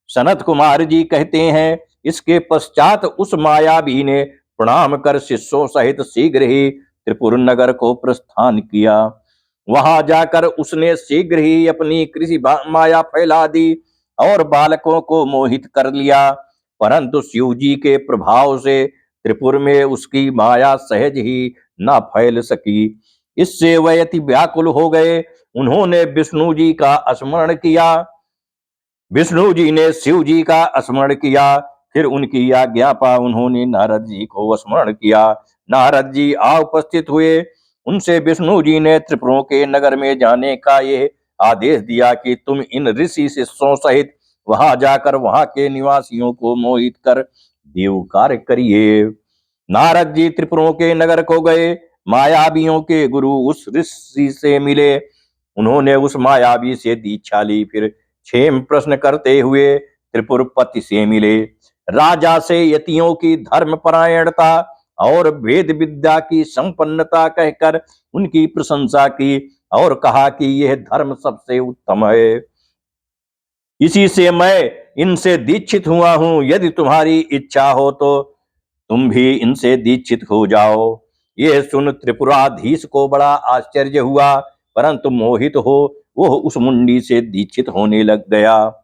A: सनत कुमार जी कहते हैं, इसके पश्चात उस मायावी ने प्रणाम कर शिष्यों सहित शीघ्र ही त्रिपुर नगर को प्रस्थान किया। वहां जाकर उसने शीघ्र ही अपनी कृषि माया फैला दी और बालकों को मोहित कर लिया। परंतु शिव जी के प्रभाव से त्रिपुर में उसकी माया सहज ही न फैल सकी। इससे वह अति व्याकुल हो गए। उन्होंने विष्णु जी का स्मरण किया। विष्णु जी ने शिव जी का स्मरण किया। फिर उनकी आज्ञा पा उन्होंने नारद जी को स्मरण किया। नारद जी आ उपस्थित हुए। उनसे विष्णु जी ने त्रिपुरों के नगर में जाने का ये आदेश दिया कि तुम इन ऋषि शिष्यों सहित वहां जाकर वहां के निवासियों को मोहित कर देव कार्य करिए। नारद जी त्रिपुरों के नगर को गए। मायावियों के गुरु उस ऋषि से मिले। उन्होंने उस मायावी से दीक्षा ली। फिर क्षेम प्रश्न करते हुए त्रिपुरपति से मिले। राजा से यतियों की धर्मपरायणता और वेद विद्या की संपन्नता कहकर उनकी प्रशंसा की और कहा कि यह धर्म सबसे उत्तम है। इसी से मैं इनसे दीक्षित हुआ हूं। यदि तुम्हारी इच्छा हो तो तुम भी इनसे दीक्षित हो जाओ। यह सुन त्रिपुराधीश को बड़ा आश्चर्य हुआ, परंतु मोहित हो वह उस मुंडी से दीक्षित होने लग गया।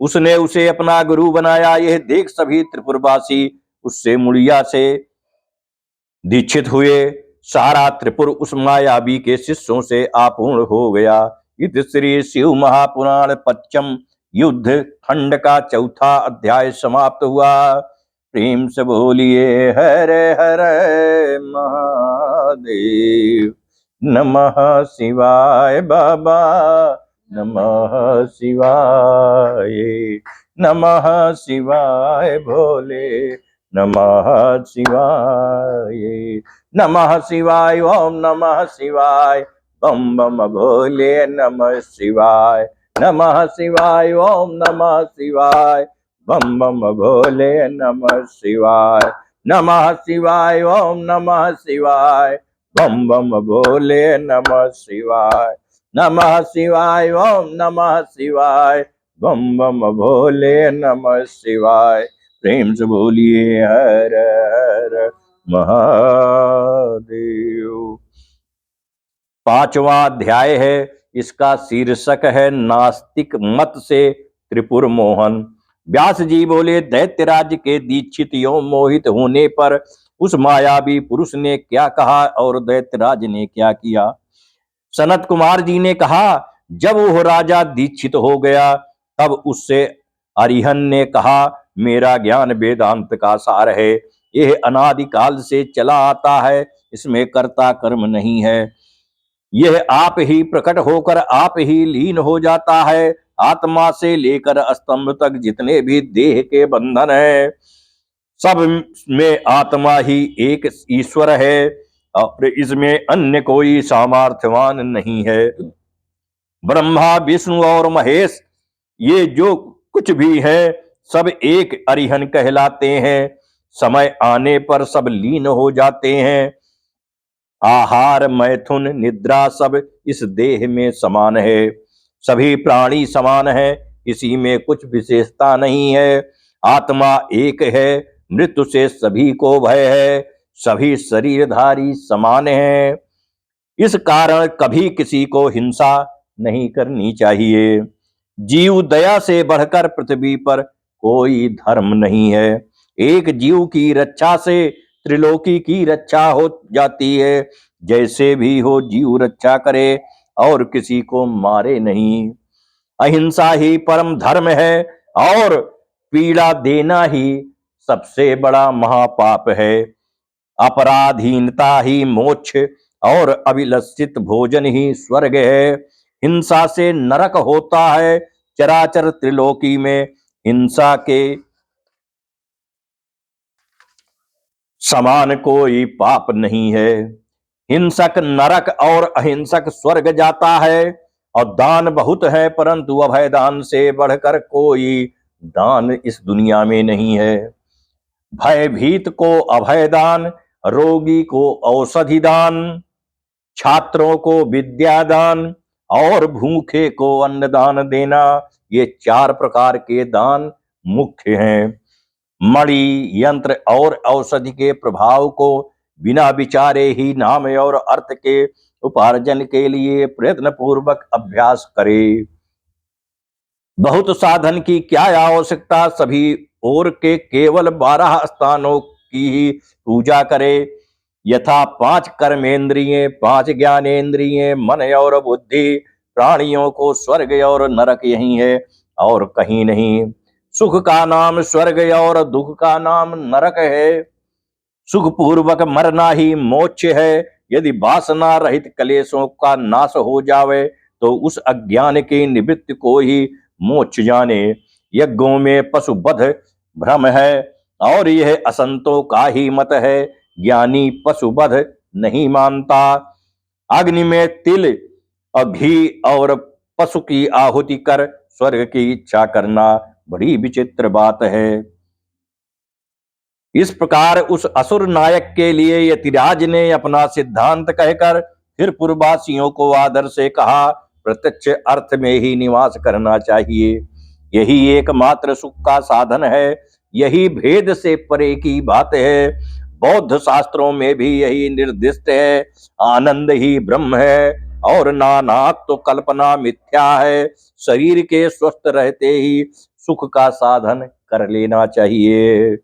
A: उसने उसे अपना गुरु बनाया। यह देख सभी त्रिपुरवासी उससे मुड़िया से दीक्षित हुए। सारा त्रिपुर उस मायावी के शिष्यों से आपूर्ण हो गया। इस श्री शिव महापुराण पच्चम युद्ध खंड का चौथा अध्याय समाप्त हुआ। प्रेम से बोलिए हरे हरे महादेव। नमः शिवाय बाबा, नमः शिवाय, नमः शिवाय भोले, नमः शिवाय, नमः शिवाय, ओम नमः शिवाय, बम बम भोले नमः शिवाय, नमः शिवाय, ओम नमः शिवाय, बम बम भोले नमः शिवाय, नमः शिवाय, ओम नमः शिवाय, बम बम भोले नमः शिवाय, नमः शिवाय, ओम नमः शिवाय, बम बम भोले नमः शिवाय। प्रेम से बोलिए हर हर महादेव। पांचवा अध्याय है। इसका शीर्षक है नास्तिक मत से त्रिपुर मोहन। व्यास जी बोले, दैत्यराज के दीक्षित यो मोहित होने पर उस मायावी पुरुष ने क्या कहा और दैत्यराज ने क्या किया। सनत कुमार जी ने कहा, जब वह राजा दीक्षित हो गया तब उससे अरिहन ने कहा, मेरा ज्ञान वेदांत का सार है। यह अनादिकाल से चला आता है। इसमें कर्ता कर्म नहीं है। यह आप ही प्रकट होकर आप ही लीन हो जाता है। आत्मा से लेकर स्तंभ तक जितने भी देह के बंधन है, सब में आत्मा ही एक ईश्वर है और इसमें अन्य कोई सामर्थ्यवान नहीं है। ब्रह्मा विष्णु और महेश ये जो कुछ भी है सब एक अरिहन कहलाते हैं। समय आने पर सब लीन हो जाते हैं। आहार मैथुन निद्रा सब इस देह में समान है। सभी प्राणी समान है, किसी में कुछ विशेषता नहीं है। आत्मा एक है। मृत्यु से सभी को भय है। सभी शरीरधारी समान हैं। इस कारण कभी किसी को हिंसा नहीं करनी चाहिए। जीव दया से बढ़कर पृथ्वी पर कोई धर्म नहीं है। एक जीव की रक्षा से त्रिलोकी की रक्षा हो जाती है। जैसे भी हो जीव रक्षा करे और किसी को मारे नहीं। अहिंसा ही परम धर्म है और पीड़ा देना ही सबसे बड़ा महापाप है। अपराधीनता ही मोक्ष और अभिलषित भोजन ही स्वर्ग है। हिंसा से नरक होता है। चराचर त्रिलोकी में हिंसा के समान कोई पाप नहीं है। हिंसक नरक और अहिंसक स्वर्ग जाता है। और दान बहुत है, परंतु अभय दान से बढ़कर कोई दान इस दुनिया में नहीं है। भयभीत को अभय दान, रोगी को औषधि दान, छात्रों को विद्या दान और भूखे को अन्नदान देना, ये 4 प्रकार के दान मुख्य हैं। मणि, यंत्र और औषधि के प्रभाव को बिना विचारे ही नाम और अर्थ के उपार्जन के लिए प्रयत्न पूर्वक अभ्यास करे। बहुत साधन की क्या आवश्यकता, सभी और के केवल 12 स्थानों की ही पूजा करे। यथा 5 कर्मेंद्रिय, 5 ज्ञानेंद्रिय, मन और बुद्धि। प्राणियों को स्वर्ग और नरक यही है और कहीं नहीं। सुख का नाम स्वर्ग और दुख का नाम नरक है। सुख पूर्वक मरना ही मोक्ष है। यदि वासना रहित क्लेशों का नाश हो जावे तो उस अज्ञान के निवृत्ति को ही मोक्ष जाने। यज्ञों में पशु वध भ्रम है और यह असंतों का ही मत है। ज्ञानी पशु वध नहीं मानता। अग्नि में तिल और घी और पशु की आहुति कर स्वर्ग की इच्छा करना बड़ी विचित्र बात है। इस प्रकार उस असुर नायक के लिए यतिराज ने अपना सिद्धांत कहकर फिर पूर्ववासियों को आदर से कहा, प्रत्यक्ष अर्थ में ही निवास करना चाहिए। यही एकमात्र सुख का साधन है। यही भेद से परे की बात है। बौद्ध शास्त्रों में भी यही निर्दिष्ट है। आनंद ही ब्रह्म है और नानात्व तो कल्पना मिथ्या है। शरीर के स्वस्थ रहते ही सुख का साधन कर लेना चाहिए।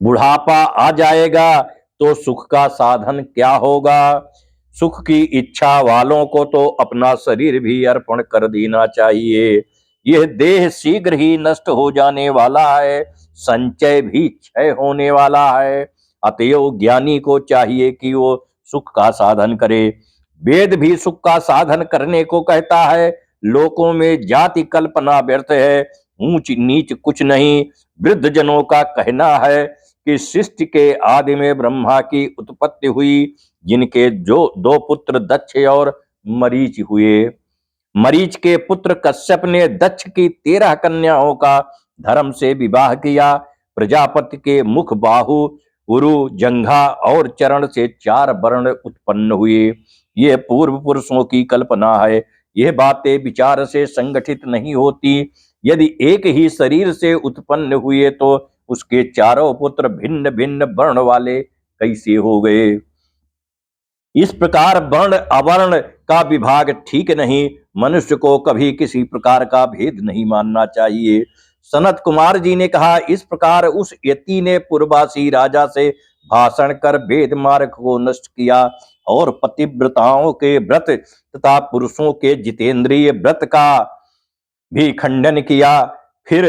A: बुढ़ापा आ जाएगा तो सुख का साधन क्या होगा। सुख की इच्छा वालों को तो अपना शरीर भी अर्पण कर देना चाहिए। यह देह शीघ्र ही नष्ट हो जाने वाला है, संचय भी क्षय होने वाला है। अतएव ज्ञानी को चाहिए कि वो सुख का साधन करे। वेद भी सुख का साधन करने को कहता है। लोकों में जाति कल्पना व्यर्थ है, ऊंच नीच कुछ नहीं। वृद्ध जनों का कहना है कि सृष्टि के आदि में ब्रह्मा की उत्पत्ति हुई, जिनके जो 2 पुत्र दक्ष और मरीच हुए। मरीच के पुत्र कश्यप ने दक्ष की 13 कन्याओं का धर्म से विवाह किया। प्रजापति के मुख, बाहु, उरु, जंघा और चरण से 4 वर्ण उत्पन्न हुए। ये पूर्व पुरुषों की कल्पना है। यह बातें विचार से संगठित नहीं होती। यदि एक ही शरीर से उत्पन्न हुए तो उसके 4 पुत्र भिन्न भिन्न वर्ण वाले कैसे हो गए। इस प्रकार वर्ण अवर्ण का विभाग ठीक नहीं। मनुष्य को कभी किसी प्रकार का भेद नहीं मानना चाहिए। सनत कुमार जी ने कहा, इस प्रकार उस यति ने पूर्ववासी राजा से भाषण कर वेद मार्ग को नष्ट किया और पतिव्रताओं के व्रत तथा पुरुषों के जितेंद्रिय व्रत का भी खंडन किया। फिर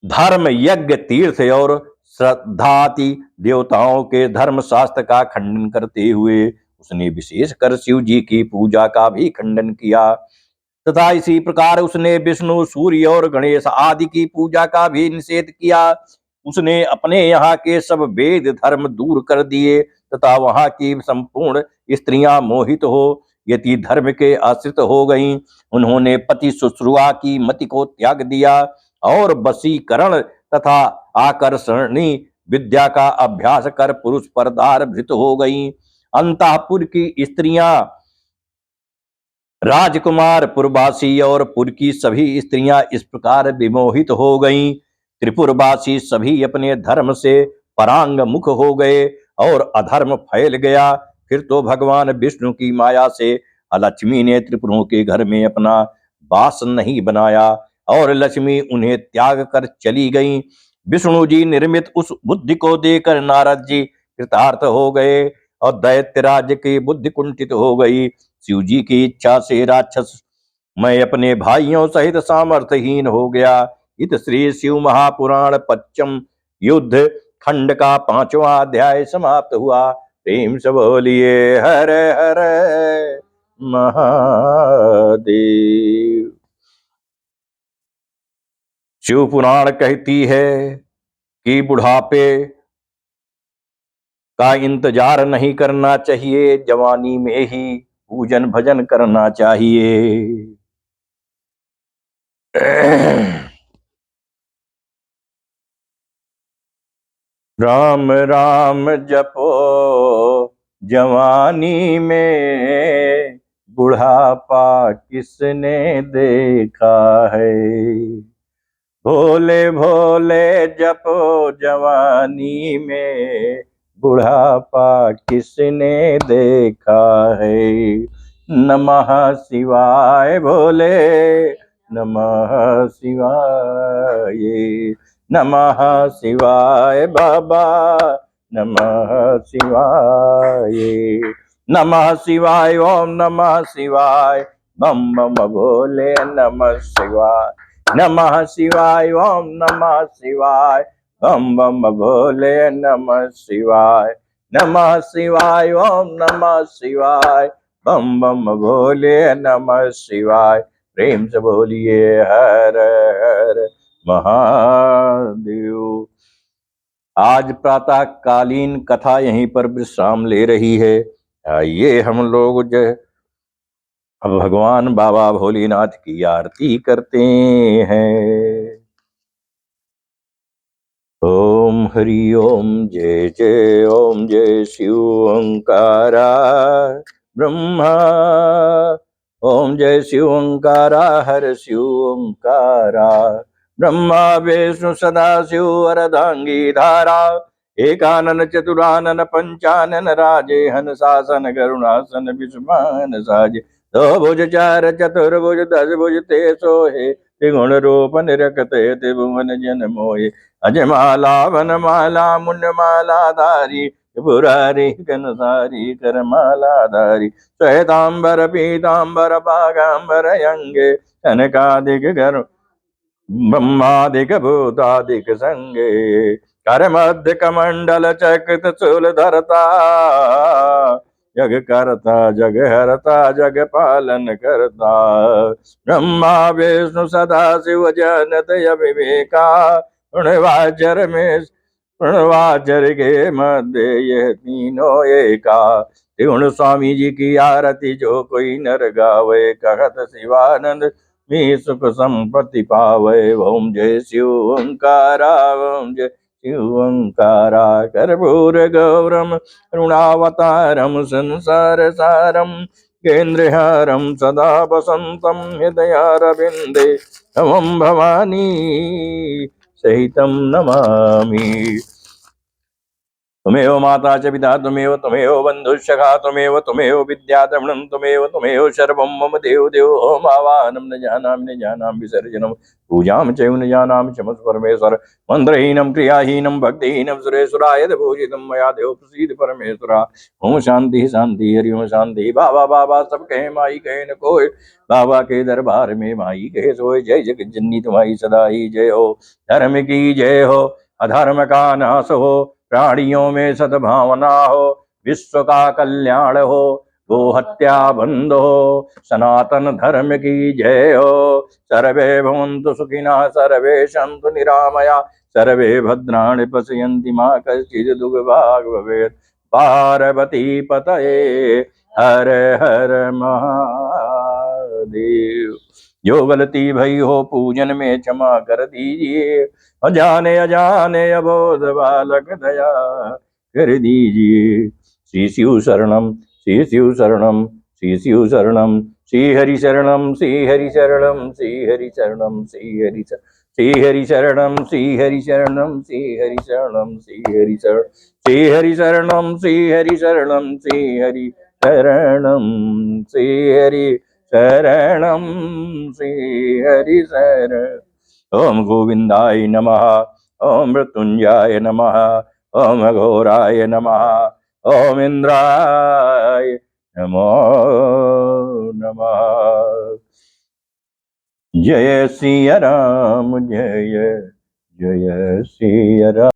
A: धर्म, यज्ञ, तीर्थ और श्रद्धाति देवताओं के धर्म शास्त्र का खंडन करते हुए उसने विशेषकर शिव जी की पूजा का भी खंडन किया तथा इसी प्रकार उसने विष्णु, सूर्य और गणेश आदि की पूजा का भी निषेध किया। उसने अपने यहाँ के सब वेद धर्म दूर कर दिए तथा वहाँ की संपूर्ण स्त्रियां मोहित हो यति धर्म के आश्रित हो गईं। उन्होंने पति शुश्रूषा की मति को त्याग दिया और वशीकरण तथा आकर्षणी विद्या का अभ्यास कर पुरुष परदार भृत हो गईं। अंतःपुर की स्त्रियां, राजकुमार, पुरवासी और पुर की सभी स्त्रियां इस प्रकार विमोहित हो गईं। त्रिपुरवासी सभी अपने धर्म से परांग मुख हो गए और अधर्म फैल गया। फिर तो भगवान विष्णु की माया से लक्ष्मी ने त्रिपुरों के घर में अपना वास नहीं बनाया और लक्ष्मी उन्हें त्याग कर चली गईं। विष्णु जी निर्मित उस बुद्धि को देकर नारद जी कृतार्थ हो गए और दैत्यराज की बुद्धि कुंठित हो गई। शिव जी की इच्छा से राक्षस मैं अपने भाइयों सहित सामर्थ्यहीन हो गया। इत श्री शिव महापुराण पंचम युद्ध खंड का 5वां अध्याय समाप्त हुआ। प्रेम से बोलिए हर हर महादेव। शिव पुराण कहती है कि बुढ़ापे का इंतजार नहीं करना चाहिए, जवानी में ही पूजन भजन करना चाहिए। राम राम जपो जवानी में, बुढ़ापा किसने देखा है। भोले भोले जपो जवानी में, बुढ़ापा किसने देखा है। नमः शिवाय भोले, नमः शिवाय, नमः शिवाय बाबा, नमः शिवाय, नमः शिवाय, ओम नमः शिवाय, बम बम भोले नमः शिवाय, नमः शिवाय, ओम नमः शिवाय, बम बम भोले नमः शिवाय, नमः शिवाय, ओम नमः शिवाय, बम बम भोले नमः शिवाय। प्रेम से बोलिए हर हर महादेव। आज प्रातः कालीन कथा यहीं पर विश्राम ले रही है। आइए हम लोग जो अब भगवान बाबा भोलेनाथ की आरती करते हैं। ओम हरि ओम जय जय, ओम जय शिव ओंकारा ब्रह्मा, ओम जय शिव ओंकारा हर शिव ओंकारा, ब्रह्मा विष्णु सदा शिव वरदांगी धारा, एकानन चतुरानन पंचानन राजे, हन शासन करुणासन विस्मान साजे, दो भुज चार चतुर्भुज दस भुज ते सोहे, त्रिगुण रूप निरखते त्रिभुवन जन मोहे, अजमाला वनमाला मुंडमाला धारी, त्रिपुरारी घनसारी करमाला धारी, श्वेतांबर पीतांबर बागांबर अंगे, कनकादिक गर ब्रह्मादिक भूतादिक संगे, कर मध्य कमंडल चकृत चूल धरता, जग करता जग हरता जग पालन करता, ब्रह्मा विष्णु सदा शिव जनत अविवेका, प्रणवाचर में प्रणवाचर के मध्य यह तीनों एका, त्रिगुण स्वामी जी की आरती जो कोई नर गावे, कहत शिवानंद मी सुख संपत्ति पावे। ओम जय शिव ओंकारा, ओम जय शिव ओंकारा, कर्पूर गौरम करुणावतारम संसार सारम, केन्द्रहारम सदा वसंतम हृदयारविंदे, नमः भवानी सहितं नमामि। तुमेव माता च पिता तुमेव, तुमेव बन्धुश्सखा तुमेव, तुमेव विद्याद्रविणं तुमेव, तुमेव सर्वं मम देव देव। ओम आवाहनं न जानामि विसर्जनं पूजां चैव न जानामि क्षमस्व परमेश्वर, मन्त्रहीनं क्रियाहीनं भक्तिहीनं सुरेश्वराय पूजितं मया देव प्रसीद परमेश्वरा। ओम शांति शांति हरि ओम शांति। बाबा बाबा सब कहे माई कहे न कोय, बाबा के दरबार में माई कहे सोय। जय जगत जननी तुम्हारी सदा ही जय हो, धर्म की जय हो अधर्म का नाश हो, प्राणियों में सद्भावना हो, विश्व का कल्याण हो, गो हत्या बंद हो, सनातन धर्म की जय हो। सर्वे भवन्तु सुखिनः, सर्वे सन्तु निरामया, सर्वे भद्राणि पश्यन्ति मा कश्चित् दुर्भाग् भवेत्। पार्वती पतये हर हर महादेव। जो गलती भई हो पूजन में क्षमा कर दीजिए, अजाने अजाने अबोध बालक दया कर दीजिए। श्री शिव शरणम, श्री शिव शरणम, श्री शिव शरणम, श्री हरि शरणम, श्री हरि शरणम, श्री हरि शरणम, श्री हरि शरणम, श्री हरि शरणम, श्री हरि शरणम, श्री हरि शरणम, श्री हरि शरण, श्री हरि शरणम, श्री हरि शरणम, श्री हरि शरणम, श्री हरि शरणम, श्री हरि शरण। ओम गोविंदाय नमः, ओम मृत्युंजयाय नमः, ओम अघोराय नमः, ओम इंद्राय नमो नमः। जय सिया राम, जय जय सिया राम।